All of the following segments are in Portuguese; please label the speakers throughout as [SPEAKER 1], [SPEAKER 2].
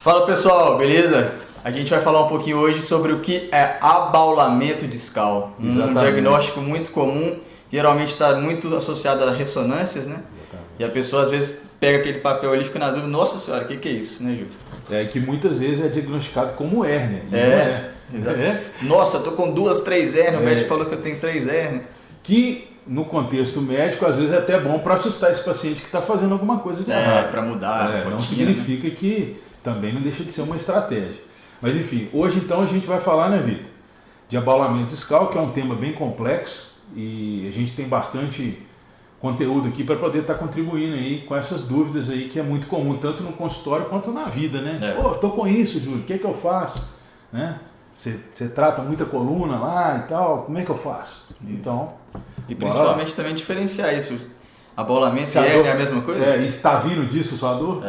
[SPEAKER 1] Fala pessoal, beleza? A gente vai falar um pouquinho hoje sobre o que é abaulamento discal. Um diagnóstico muito comum, geralmente está muito associado a ressonâncias, né?
[SPEAKER 2] Exatamente.
[SPEAKER 1] E a pessoa às vezes pega aquele papel ali e fica na dúvida, nossa senhora, o que é isso, né, Ju?
[SPEAKER 2] É que muitas vezes é diagnosticado como hérnia.
[SPEAKER 1] Exatamente. Nossa, eu tô com 2, 3 hérnias, o médico falou que eu tenho 3 hérnias.
[SPEAKER 2] Que no contexto médico às vezes é até bom para assustar esse paciente que está fazendo alguma coisa de errado.
[SPEAKER 1] Para mudar a rotina,
[SPEAKER 2] não significa que também não deixa de ser uma estratégia. Mas enfim, hoje então a gente vai falar, né, Vitor, de abaulamento discal, que é um tema bem complexo e a gente tem bastante conteúdo aqui para poder estar contribuindo aí com essas dúvidas aí que é muito comum, tanto no consultório quanto na vida, né? Pô, tô com isso, Júlio, o que é que eu faço? Né? Você trata muita coluna lá e tal, como é que eu faço?
[SPEAKER 1] Isso.
[SPEAKER 2] Então,
[SPEAKER 1] e principalmente também diferenciar isso. Abaulamento e hérnia é a mesma coisa?
[SPEAKER 2] E está vindo disso sua dor?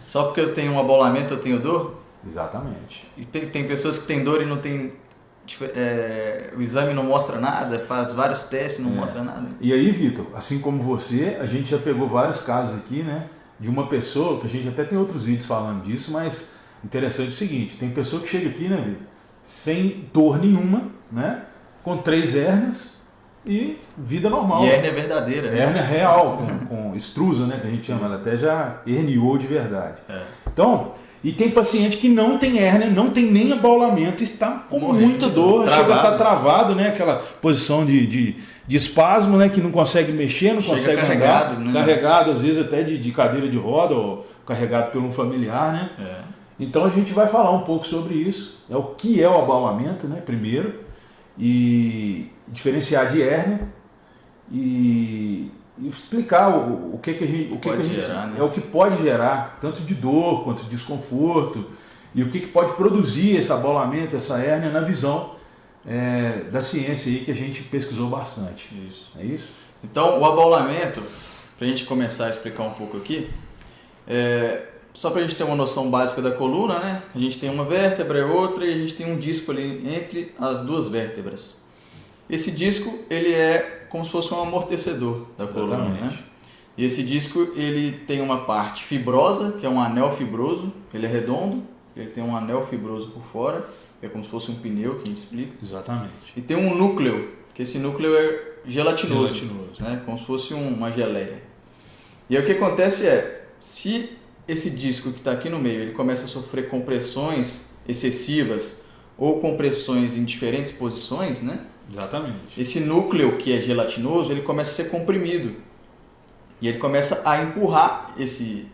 [SPEAKER 1] Só porque eu tenho um abaulamento eu tenho dor?
[SPEAKER 2] Exatamente.
[SPEAKER 1] E tem pessoas que têm dor e não tem... o exame não mostra nada, faz vários testes e não mostra nada.
[SPEAKER 2] E aí, Vitor, assim como você, a gente já pegou vários casos aqui, né? De uma pessoa, que a gente até tem outros vídeos falando disso, mas interessante é o seguinte, tem pessoa que chega aqui, né, Vitor? Sem dor nenhuma, né? Com 3 hérnias e vida normal.
[SPEAKER 1] E hérnia verdadeira.
[SPEAKER 2] Hérnia real, com extrusa, né? Que a gente chama, ela até já herniou de verdade. Então, e tem paciente que não tem hérnia, não tem nem abaulamento, está com muita dor, chega a estar travado, né? Aquela posição de espasmo, né? Que não consegue mexer, não consegue
[SPEAKER 1] carregado,
[SPEAKER 2] andar.
[SPEAKER 1] Né?
[SPEAKER 2] Carregado, às vezes até de cadeira de roda ou carregado por um familiar, né? Então a gente vai falar um pouco sobre isso. É o que é o abaulamento, né? Primeiro. E diferenciar de hérnia e explicar o que a gente
[SPEAKER 1] gerar, né?
[SPEAKER 2] é o que pode gerar tanto de dor quanto de desconforto e o que pode produzir esse abaulamento, essa hérnia na visão da ciência aí que a gente pesquisou bastante.
[SPEAKER 1] Isso.
[SPEAKER 2] É isso?
[SPEAKER 1] Então o abaulamento, para a gente começar a explicar um pouco aqui, só para a gente ter uma noção básica da coluna, né? A gente tem uma vértebra e outra e a gente tem um disco ali entre as duas vértebras. Esse disco ele é como se fosse um amortecedor da coluna, né? E esse disco ele tem uma parte fibrosa, que é um anel fibroso, ele é redondo, ele tem um anel fibroso por fora, que é como se fosse um pneu que a gente explica.
[SPEAKER 2] Exatamente.
[SPEAKER 1] E tem um núcleo, que esse núcleo é gelatinoso. Né? Como se fosse uma geleia. E aí o que acontece se esse disco que está aqui no meio ele começa a sofrer compressões excessivas ou compressões em diferentes posições, né?
[SPEAKER 2] Exatamente.
[SPEAKER 1] Esse núcleo que é gelatinoso, ele começa a ser comprimido. E ele começa a empurrar esse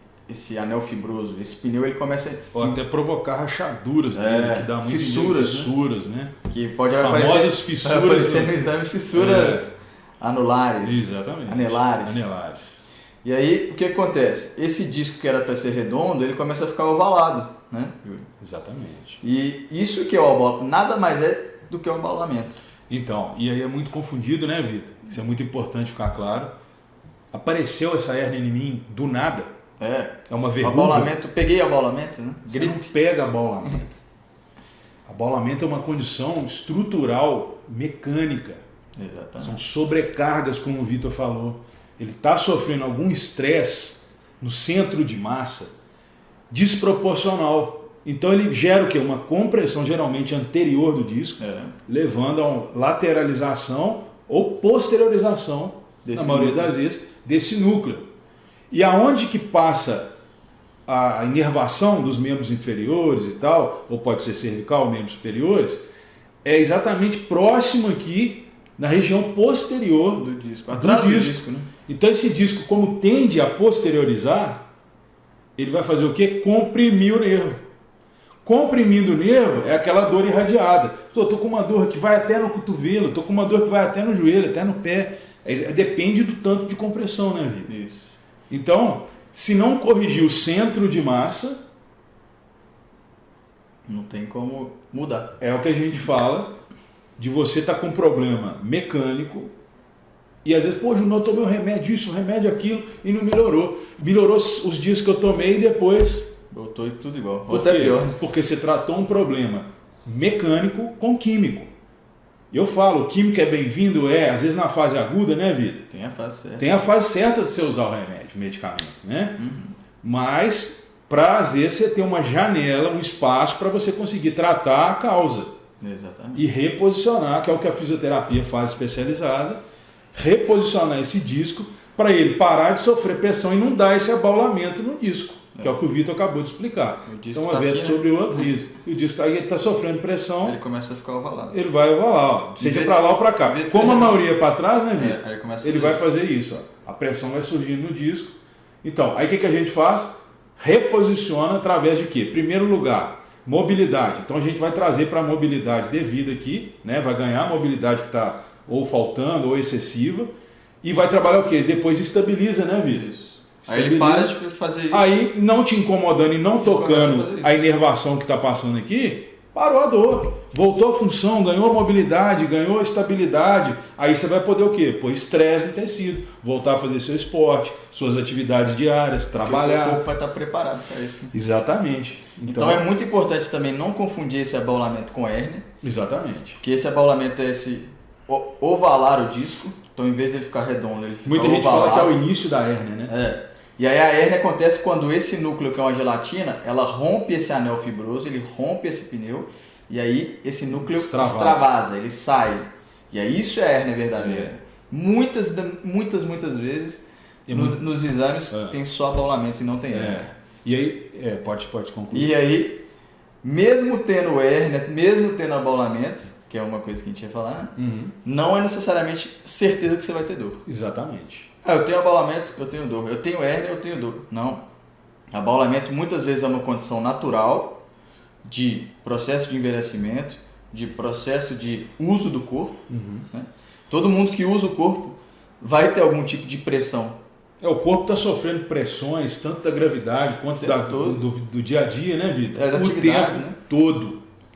[SPEAKER 1] anel fibroso, esse pneu, ele começa
[SPEAKER 2] ou até provocar rachaduras nele, que dá muito fissuras, né?
[SPEAKER 1] Que pode
[SPEAKER 2] aparecer
[SPEAKER 1] no exame fissuras anulares.
[SPEAKER 2] Exatamente.
[SPEAKER 1] Anelares. E aí, o que acontece? Esse disco que era para ser redondo, ele começa a ficar ovalado, né?
[SPEAKER 2] Exatamente.
[SPEAKER 1] E isso que é o abaulamento, nada mais é do que o abaulamento.
[SPEAKER 2] Então, e aí é muito confundido, né, Vitor? Isso é muito importante ficar claro. Apareceu essa hérnia em mim do nada. É uma verruga.
[SPEAKER 1] Abaulamento, peguei abaulamento, né?
[SPEAKER 2] Você não pega abaulamento. Abaulamento é uma condição estrutural, mecânica.
[SPEAKER 1] Exatamente.
[SPEAKER 2] São sobrecargas, como o Vitor falou. Ele está sofrendo algum estresse no centro de massa desproporcional. Então ele gera o quê? Uma compressão geralmente anterior do disco, levando a uma lateralização ou posteriorização, na maioria das vezes, desse núcleo. E aonde que passa a inervação dos membros inferiores e tal, ou pode ser cervical, membros superiores, é exatamente próximo aqui na região posterior
[SPEAKER 1] do disco, atrás do disco, né?
[SPEAKER 2] Então esse disco, como tende a posteriorizar, ele vai fazer o quê? Comprimir o nervo. Comprimindo o nervo é aquela dor irradiada. Tô com uma dor que vai até no cotovelo, tô com uma dor que vai até no joelho, até no pé. Depende do tanto de compressão, né, Vitor?
[SPEAKER 1] Isso.
[SPEAKER 2] Então, se não corrigir o centro de massa,
[SPEAKER 1] não tem como mudar.
[SPEAKER 2] É o que a gente fala de você estar com um problema mecânico e às vezes, pô, Juno, eu tomei um remédio isso, um remédio aquilo e não melhorou. Melhorou os dias que eu tomei e depois
[SPEAKER 1] voltou tudo igual. Ou até pior.
[SPEAKER 2] Porque você tratou um problema mecânico com químico. Eu falo, químico é bem-vindo, às vezes na fase aguda, né, Vitor?
[SPEAKER 1] Tem a fase certa.
[SPEAKER 2] Tem a fase certa de você usar o remédio, o medicamento, né? Mas para às vezes você ter uma janela, um espaço para você conseguir tratar a causa.
[SPEAKER 1] Exatamente.
[SPEAKER 2] E reposicionar, que é o que a fisioterapia faz especializada, reposicionar esse disco para ele parar de sofrer pressão e não dar esse abaulamento no disco, que é o que o Vitor acabou de explicar. Então, uma vez sobre o outro disco. E o disco aí ele está sofrendo pressão.
[SPEAKER 1] Ele começa a ficar ovalado.
[SPEAKER 2] Ele vai ovalar, ó, seja para lá ou para cá. Como a maioria é para trás, né, Vitor? Ele vai fazer isso. Ó. A pressão vai surgindo no disco. Então, aí o que a gente faz? Reposiciona através de quê? Primeiro lugar, mobilidade. Então a gente vai trazer para a mobilidade devida aqui, né? Vai ganhar a mobilidade que está ou faltando ou excessiva. E vai trabalhar o quê? Depois estabiliza, né, Vitor?
[SPEAKER 1] Isso. Aí ele para de fazer isso.
[SPEAKER 2] Aí, não te incomodando e não tocando a inervação que está passando aqui, parou a dor. Voltou a função, ganhou a mobilidade, ganhou a estabilidade. Aí você vai poder o quê? Pôr estresse no tecido, voltar a fazer seu esporte, suas atividades diárias, trabalhar.
[SPEAKER 1] Porque o seu corpo vai estar preparado para isso. Né?
[SPEAKER 2] Exatamente.
[SPEAKER 1] Então é muito importante também não confundir esse abaulamento com hérnia.
[SPEAKER 2] Exatamente.
[SPEAKER 1] Porque esse abaulamento é esse ovalar o disco. Então, em vez de ele ficar redondo, ele fica
[SPEAKER 2] Muita gente
[SPEAKER 1] ovalado.
[SPEAKER 2] fala que é o início da hérnia, né?
[SPEAKER 1] É. E aí a hérnia acontece quando esse núcleo, que é uma gelatina, ela rompe esse anel fibroso, ele rompe esse pneu, e aí esse núcleo extravasa, ele sai. E aí isso é a hérnia verdadeira. É. Muitas vezes, nos exames, tem só abaulamento e não tem hérnia.
[SPEAKER 2] E aí, pode concluir.
[SPEAKER 1] E aí, mesmo tendo hérnia, mesmo tendo abaulamento, que é uma coisa que a gente ia falar, né?
[SPEAKER 2] Uhum.
[SPEAKER 1] Não é necessariamente certeza que você vai ter dor.
[SPEAKER 2] Exatamente.
[SPEAKER 1] Eu tenho abaulamento, eu tenho dor. Eu tenho hérnia, eu tenho dor. Não. Abaulamento muitas vezes é uma condição natural de processo de envelhecimento, de processo de uso do corpo.
[SPEAKER 2] Uhum.
[SPEAKER 1] Né? Todo mundo que usa o corpo vai ter algum tipo de pressão.
[SPEAKER 2] O corpo está sofrendo pressões, tanto da gravidade quanto do dia a dia, né, Vitor?
[SPEAKER 1] Das atividades, né?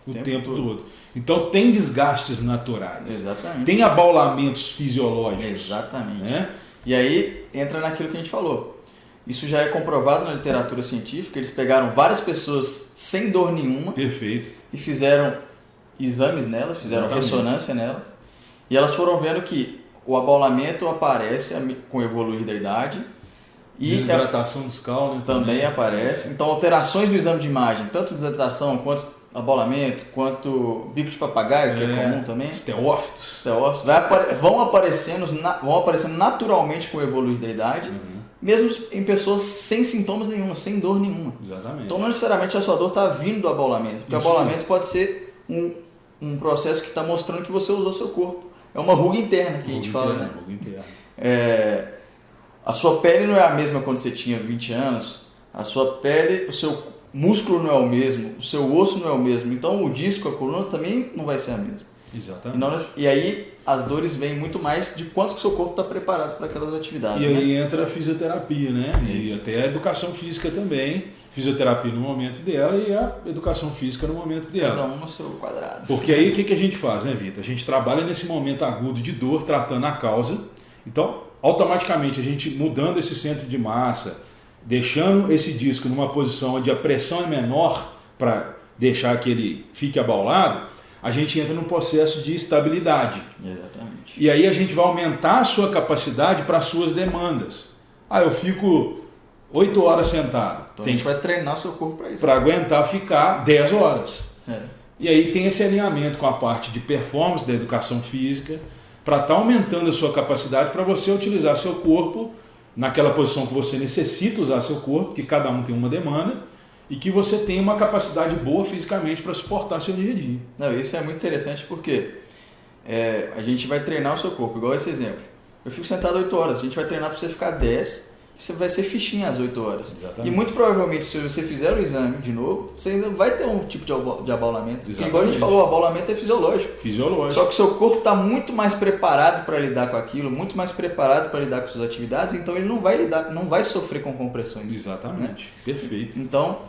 [SPEAKER 2] O tempo todo. Então tem desgastes naturais.
[SPEAKER 1] Exatamente.
[SPEAKER 2] Tem abaulamentos fisiológicos.
[SPEAKER 1] Exatamente.
[SPEAKER 2] Né?
[SPEAKER 1] E aí entra naquilo que a gente falou. Isso já é comprovado na literatura científica. Eles pegaram várias pessoas sem dor nenhuma.
[SPEAKER 2] Perfeito.
[SPEAKER 1] E fizeram exames nelas, fizeram ressonância nelas. E elas foram vendo que o abaulamento aparece com o evoluir da idade. E
[SPEAKER 2] desidratação discal, né?
[SPEAKER 1] Também aparece. Então alterações no exame de imagem, tanto desidratação quanto abaulamento, quanto bico de papagaio, que é comum também.
[SPEAKER 2] Esteófitos.
[SPEAKER 1] Vão aparecendo naturalmente com o evoluir da idade, mesmo em pessoas sem sintomas nenhum, sem dor nenhuma.
[SPEAKER 2] Exatamente.
[SPEAKER 1] Então não necessariamente a sua dor está vindo do abaulamento, porque o abaulamento pode ser um processo que está mostrando que você usou seu corpo. É uma ruga interna que a gente fala, né?
[SPEAKER 2] Ruga interna.
[SPEAKER 1] A sua pele não é a mesma quando você tinha 20 anos, a sua pele, o seu músculo não é o mesmo, o seu osso não é o mesmo, então o disco, a coluna também não vai ser a mesma.
[SPEAKER 2] Exatamente.
[SPEAKER 1] E aí as dores vêm muito mais de quanto que o seu corpo está preparado para aquelas atividades.
[SPEAKER 2] E aí entra a fisioterapia, né? E até a educação física também. Fisioterapia no momento dela e a educação física no momento dela.
[SPEAKER 1] Cada um no seu quadrado.
[SPEAKER 2] Porque aí o que a gente faz, né, Vitor? A gente trabalha nesse momento agudo de dor, tratando a causa. Então, automaticamente, a gente mudando esse centro de massa, deixando esse disco numa posição onde a pressão é menor para deixar que ele fique abaulado, a gente entra num processo de estabilidade.
[SPEAKER 1] Exatamente.
[SPEAKER 2] E aí a gente vai aumentar a sua capacidade para as suas demandas. Eu fico 8 horas sentado.
[SPEAKER 1] Então a gente vai treinar o seu corpo para isso.
[SPEAKER 2] Para aguentar ficar 10 horas. E aí tem esse alinhamento com a parte de performance da educação física, para estar aumentando a sua capacidade para você utilizar seu corpo naquela posição que você necessita usar seu corpo, que cada um tem uma demanda, e que você tenha uma capacidade boa fisicamente para suportar seu dia a dia.
[SPEAKER 1] Não, isso é muito interessante porque a gente vai treinar o seu corpo, igual esse exemplo. Eu fico sentado 8 horas, a gente vai treinar para você ficar 10, e você vai ser fichinha às 8 horas.
[SPEAKER 2] Exatamente.
[SPEAKER 1] E muito provavelmente, se você fizer o exame de novo, você ainda vai ter um tipo de abaulamento. Igual a gente falou, o abaulamento é fisiológico.
[SPEAKER 2] Fisiológico.
[SPEAKER 1] Só que o seu corpo está muito mais preparado para lidar com aquilo, muito mais preparado para lidar com suas atividades, então ele não vai sofrer com compressões.
[SPEAKER 2] Exatamente.
[SPEAKER 1] Né?
[SPEAKER 2] Perfeito.
[SPEAKER 1] Então,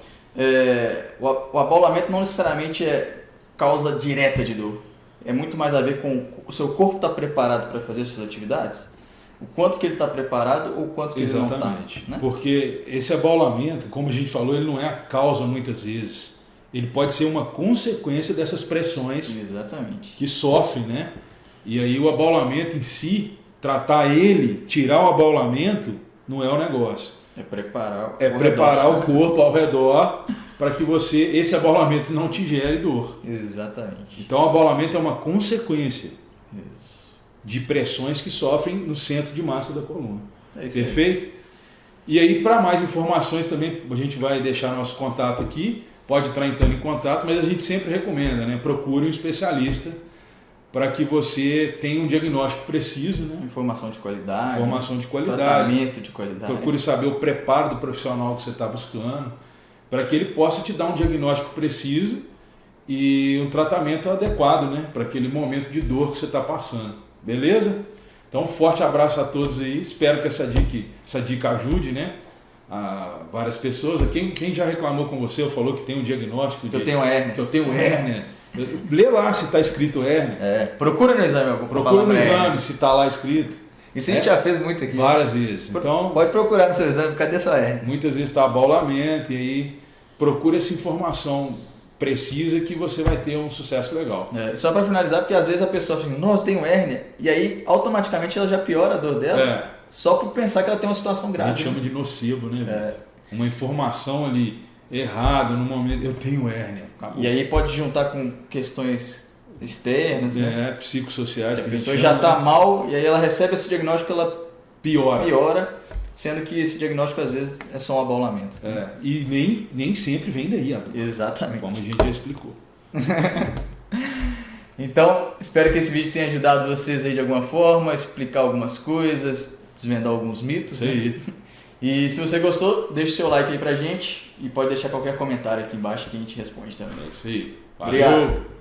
[SPEAKER 1] o abaulamento não necessariamente é causa direta de dor. É muito mais a ver com o seu corpo estar preparado para fazer suas atividades, o quanto que ele está preparado ou o quanto que ele não está.
[SPEAKER 2] Exatamente.
[SPEAKER 1] Né?
[SPEAKER 2] Porque esse abaulamento, como a gente falou, ele não é a causa muitas vezes. Ele pode ser uma consequência dessas pressões.
[SPEAKER 1] Exatamente.
[SPEAKER 2] Que sofre, né? E aí o abaulamento em si, tratar ele, tirar o abaulamento, não é o negócio.
[SPEAKER 1] É preparar
[SPEAKER 2] o corpo ao redor para que esse abolamento não te gere dor.
[SPEAKER 1] Exatamente.
[SPEAKER 2] Então o abolamento é uma consequência
[SPEAKER 1] Isso.
[SPEAKER 2] de pressões que sofrem no centro de massa da coluna.
[SPEAKER 1] É isso.
[SPEAKER 2] Perfeito? Aí. E aí, para mais informações também, a gente vai deixar nosso contato aqui, pode estar entrando em contato, mas a gente sempre recomenda, né? Procure um especialista para que você tenha um diagnóstico preciso, né?
[SPEAKER 1] Informação de qualidade.
[SPEAKER 2] Tratamento
[SPEAKER 1] de qualidade.
[SPEAKER 2] Procure saber o preparo do profissional que você está buscando, para que ele possa te dar um diagnóstico preciso e um tratamento adequado, né? Para aquele momento de dor que você está passando. Beleza? Então, um forte abraço a todos aí. Espero que essa dica ajude, né? A várias pessoas. Quem já reclamou com você ou falou que tem um diagnóstico
[SPEAKER 1] que eu tenho hérnia.
[SPEAKER 2] Que eu tenho hérnia. Lê lá se está escrito hérnia.
[SPEAKER 1] Procura no exame.
[SPEAKER 2] Procura no exame se está lá escrito.
[SPEAKER 1] Isso a gente já fez muito aqui.
[SPEAKER 2] Várias vezes. Então,
[SPEAKER 1] pode procurar no seu exame, cadê a sua hérnia?
[SPEAKER 2] Muitas vezes está abolamento e aí procura essa informação precisa que você vai ter um sucesso legal.
[SPEAKER 1] Só para finalizar, porque às vezes a pessoa fala, nossa, eu tenho hérnia, e aí automaticamente ela já piora a dor dela, só por pensar que ela tem uma situação grave.
[SPEAKER 2] A gente chama de nocebo, né, Vitor? Uma informação ali errada no momento, eu tenho hérnia. Acabou.
[SPEAKER 1] E aí pode juntar com questões externas, né?
[SPEAKER 2] Psicossociais.
[SPEAKER 1] A pessoa já está mal, e aí ela recebe esse diagnóstico, ela piora, sendo que esse diagnóstico às vezes é só um abolamento.
[SPEAKER 2] E nem sempre vem daí.
[SPEAKER 1] Exatamente.
[SPEAKER 2] Como a gente já explicou.
[SPEAKER 1] Então, espero que esse vídeo tenha ajudado vocês aí de alguma forma, explicar algumas coisas, desvendar alguns mitos.
[SPEAKER 2] Né?
[SPEAKER 1] E se você gostou, deixa o seu like aí pra gente e pode deixar qualquer comentário aqui embaixo que a gente responde também.
[SPEAKER 2] É isso aí.
[SPEAKER 1] Valeu. Obrigado.